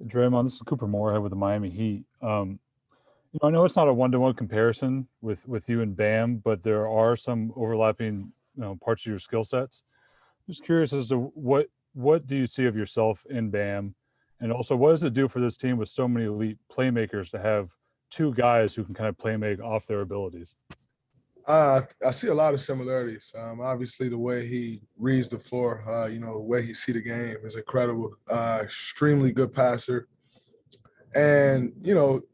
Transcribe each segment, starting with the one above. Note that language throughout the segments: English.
Draymond, this is Cooper Moorhead with the Miami Heat. I know it's not a one-to-one comparison with you and Bam, but there are some overlapping parts of your skill sets. Just curious as to what do you see of yourself in Bam, and also what does it do for this team with so many elite playmakers to have two guys who can kind of play make off their abilities? I see a lot of similarities. Obviously, the way he reads the floor, the way he see the game is incredible. Extremely good passer, and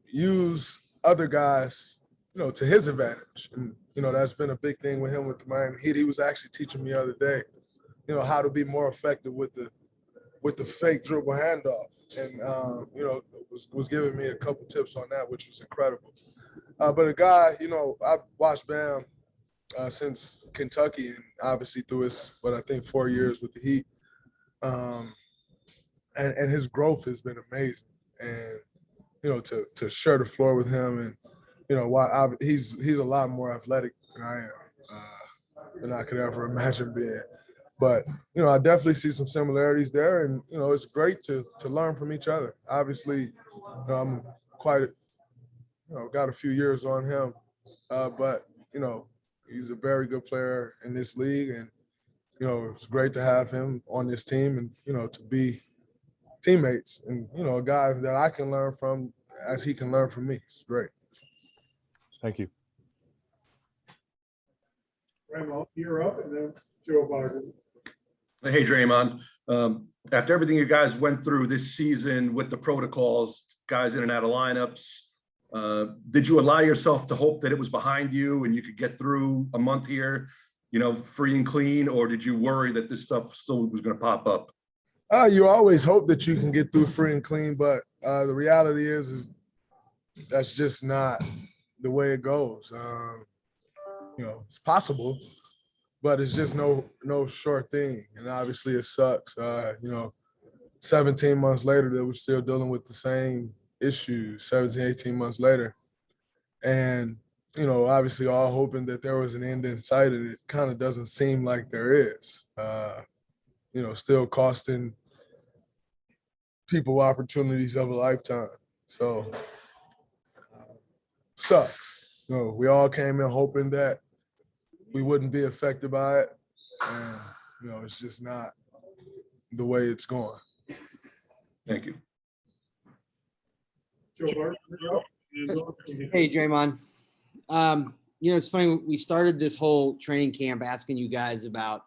use other guys, to his advantage. And that's been a big thing with him with the Miami Heat. He was actually teaching me the other day, how to be more effective with the fake dribble handoff, and was giving me a couple tips on that, which was incredible. But a guy, I've watched Bam since Kentucky, and obviously through his, I think 4 years with the Heat, and his growth has been amazing. And to share the floor with him, and he's a lot more athletic than I am, than I could ever imagine being. But I definitely see some similarities there, and it's great to learn from each other. Obviously, I'm quite got a few years on him, but he's a very good player in this league, and it's great to have him on this team, and to be teammates, and a guy that I can learn from as he can learn from me. It's great. Thank you. Raymond, you're up, and then Joe Biden. Hey, Draymond. After everything you guys went through this season with the protocols, guys in and out of lineups, did you allow yourself to hope that it was behind you and you could get through a month here, free and clean, or did you worry that this stuff still was going to pop up? You always hope that you can get through free and clean, but the reality is that's just not the way it goes. It's possible, but it's just no sure thing. And obviously it sucks. 17 months later, that we're still dealing with the same issues, 17, 18 months later. And, obviously all hoping that there was an end in sight, and it kind of doesn't seem like there is. Still costing people opportunities of a lifetime. So, sucks. We all came in hoping that we wouldn't be affected by it. And, it's just not the way it's going. Thank you. Hey, Draymond. It's funny. We started this whole training camp asking you guys about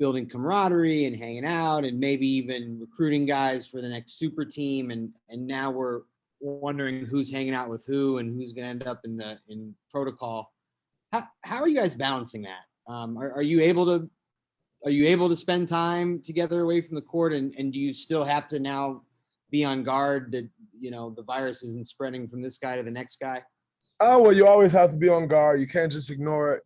building camaraderie and hanging out and maybe even recruiting guys for the next super team. And now we're wondering who's hanging out with who and who's going to end up in protocol. How are you guys balancing that? Are you able to spend time together away from the court, and do you still have to now be on guard that the virus isn't spreading from this guy to the next guy? Well, you always have to be on guard. You can't just ignore it.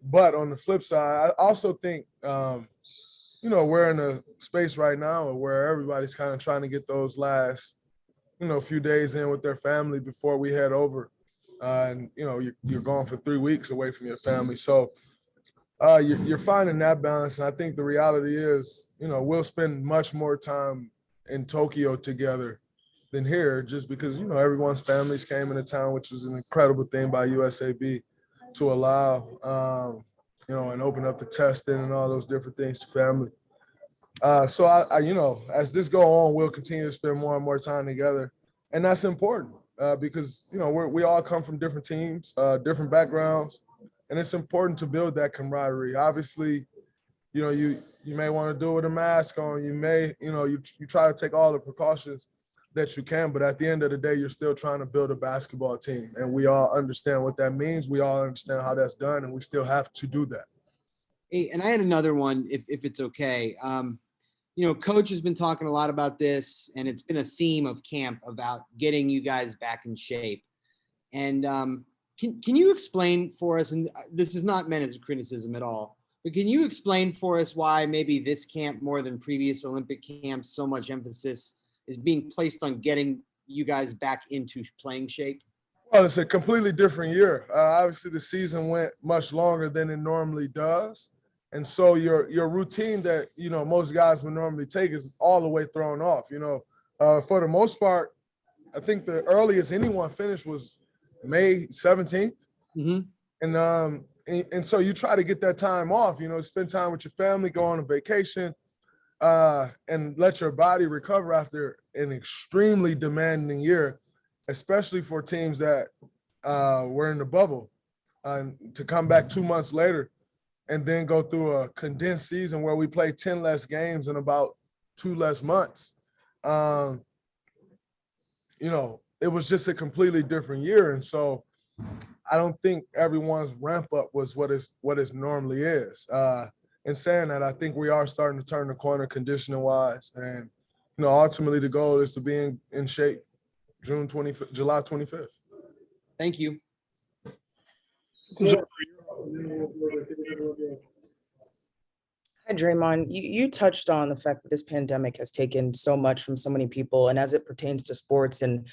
But on the flip side, I also think we're in a space right now where everybody's kind of trying to get those last few days in with their family before we head over. And you're gone for 3 weeks away from your family, so you're finding that balance. And I think the reality is, we'll spend much more time in Tokyo together than here, just because everyone's families came into town, which was an incredible thing by USAB to allow, and open up the testing and all those different things to family. So I as this go on, we'll continue to spend more and more time together, and that's important. Because we all come from different teams, different backgrounds, and it's important to build that camaraderie. Obviously, you may want to do it with a mask on. You may, you try to take all the precautions that you can, but at the end of the day, you're still trying to build a basketball team, and we all understand what that means. We all understand how that's done, and we still have to do that. Hey, and I had another one, if it's okay. Coach has been talking a lot about this, and it's been a theme of camp about getting you guys back in shape. And can you explain for us, and this is not meant as a criticism at all, but can you explain for us why maybe this camp more than previous Olympic camps, so much emphasis is being placed on getting you guys back into playing shape? Well, it's a completely different year. Obviously, the season went much longer than it normally does. And so your routine that, most guys would normally take is all the way thrown off. For the most part, I think the earliest anyone finished was May 17th. Mm-hmm. And so you try to get that time off, spend time with your family, go on a vacation, and let your body recover after an extremely demanding year, especially for teams that were in the bubble. To come back 2 months later and then go through a condensed season where we play 10 less games in about 2 less months. It was just a completely different year. And so I don't think everyone's ramp up was what it normally is. In saying that, I think we are starting to turn the corner conditioning wise. And, ultimately the goal is to be in shape July 25th. Thank you. Hi, Draymond. You touched on the fact that this pandemic has taken so much from so many people, and as it pertains to sports and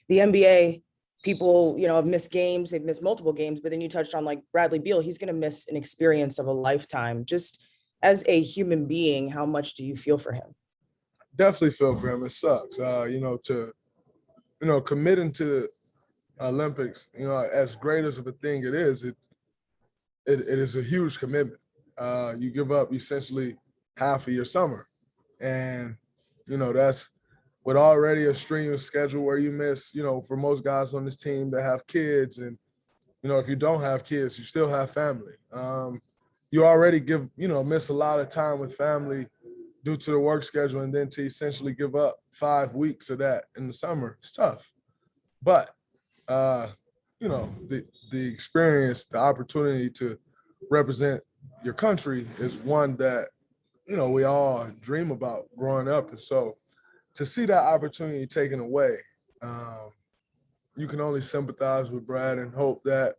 the NBA, people, have missed games, they've missed multiple games, but then you touched on like Bradley Beal, he's going to miss an experience of a lifetime. Just as a human being, how much do you feel for him? Definitely feel for him. It sucks, committing to Olympics, as great as of a thing it is, it is a huge commitment. You give up essentially half of your summer. And, that's with already a strenuous schedule where you miss, for most guys on this team that have kids. And, if you don't have kids, you still have family. You already miss a lot of time with family due to the work schedule. And then to essentially give up 5 weeks of that in the summer, it's tough. But, the experience, the opportunity to represent your country is one that, we all dream about growing up. And so to see that opportunity taken away, you can only sympathize with Brad and hope that,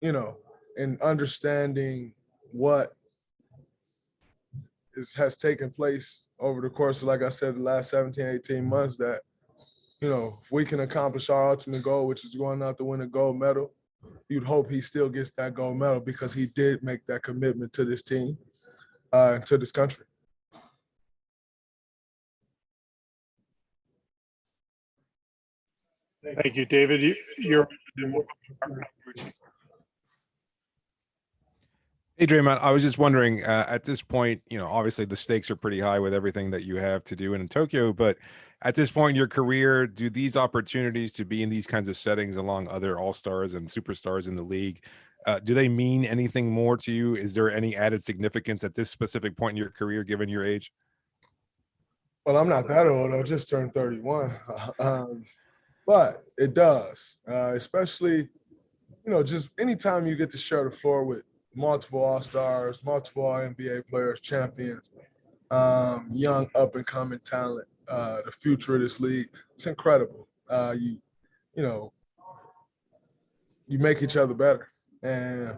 in understanding what has taken place over the course of, like I said, the last 17, 18 months, that, if we can accomplish our ultimate goal, which is going out to win a gold medal, you'd hope he still gets that gold medal because he did make that commitment to this team and to this country. Thank you, David. You're Hey, Draymond, I was just wondering, at this point, obviously the stakes are pretty high with everything that you have to do in Tokyo, but at this point in your career, do these opportunities to be in these kinds of settings along other all-stars and superstars in the league, do they mean anything more to you? Is there any added significance at this specific point in your career, given your age? Well, I'm not that old. I just turned 31. But it does, especially, just anytime you get to share the floor with multiple All-Stars, multiple All-NBA players, champions, young up-and-coming talent, the future of this league. It's incredible. You make each other better. And,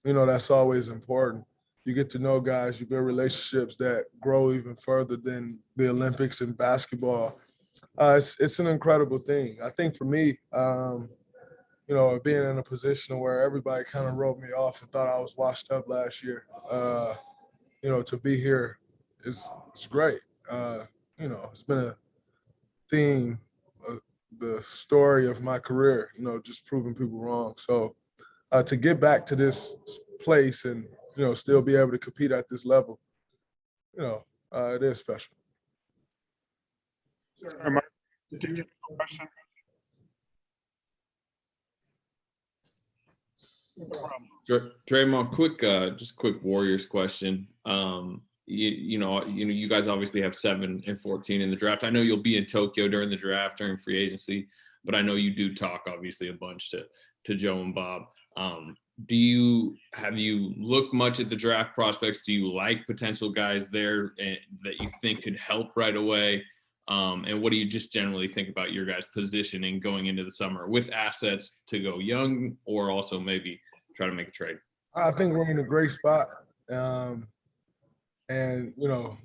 that's always important. You get to know guys, you build relationships that grow even further than the Olympics and basketball. It's an incredible thing. I think for me, being in a position where everybody kind of wrote me off and thought I was washed up last year, to be here is great. It's been a theme, the story of my career, just proving people wrong. So to get back to this place and, still be able to compete at this level, it is special. sorry, Mark. Did you get a question? No problem. Draymond, quick Warriors question. You guys obviously have 7 and 14 in the draft. I know you'll be in Tokyo during the draft, during free agency, but I know you do talk obviously a bunch to Joe and Bob. Have you looked much at the draft prospects? Do you like potential guys there that you think could help right away? And what do you just generally think about your guys' positioning going into the summer with assets to go young or also maybe try to make a trade? I think we're in a great spot. And,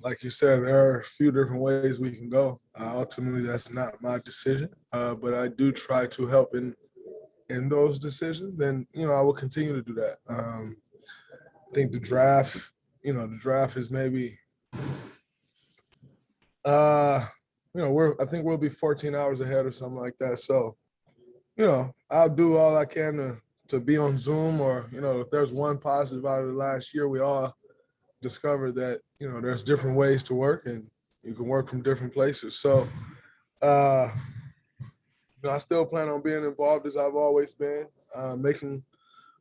like you said, there are a few different ways we can go. Ultimately, that's not my decision, but I do try to help in those decisions. And, I will continue to do that. I think the draft is maybe I think we'll be 14 hours ahead or something like that. So, I'll do all I can to be on Zoom, or, if there's one positive out of the last year, we all discovered that, there's different ways to work and you can work from different places. So, I still plan on being involved as I've always been, making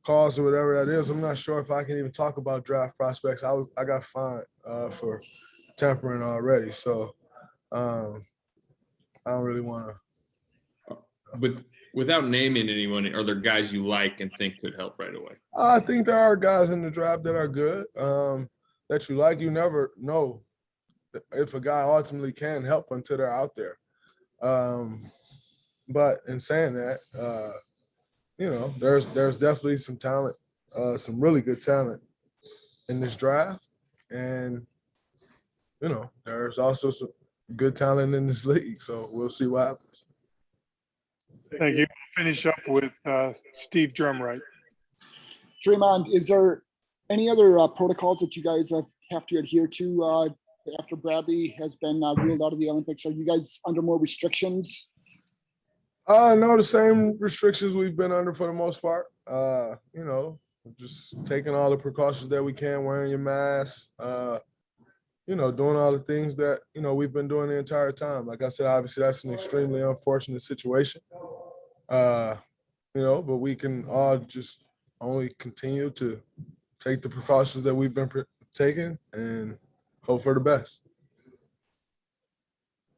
calls or whatever that is. I'm not sure if I can even talk about draft prospects. I got fined for tampering already. So, I don't really want to. Without naming anyone, are there guys you like and think could help right away? I think there are guys in the draft that are good, that you like. You never know if a guy ultimately can help until they're out there. But in saying that, there's definitely some talent, some really good talent in this draft. And, there's also some good talent in this league. So we'll see what happens. Thank you. Finish up with Steve Drumright. Draymond, is there any other protocols that you guys have to adhere to after Bradley has been ruled out of the Olympics? Are you guys under more restrictions? No, the same restrictions we've been under for the most part. Just taking all the precautions that we can, wearing your mask, doing all the things that, we've been doing the entire time. Like I said, obviously that's an extremely unfortunate situation. But we can all just only continue to take the precautions that we've been taking and hope for the best.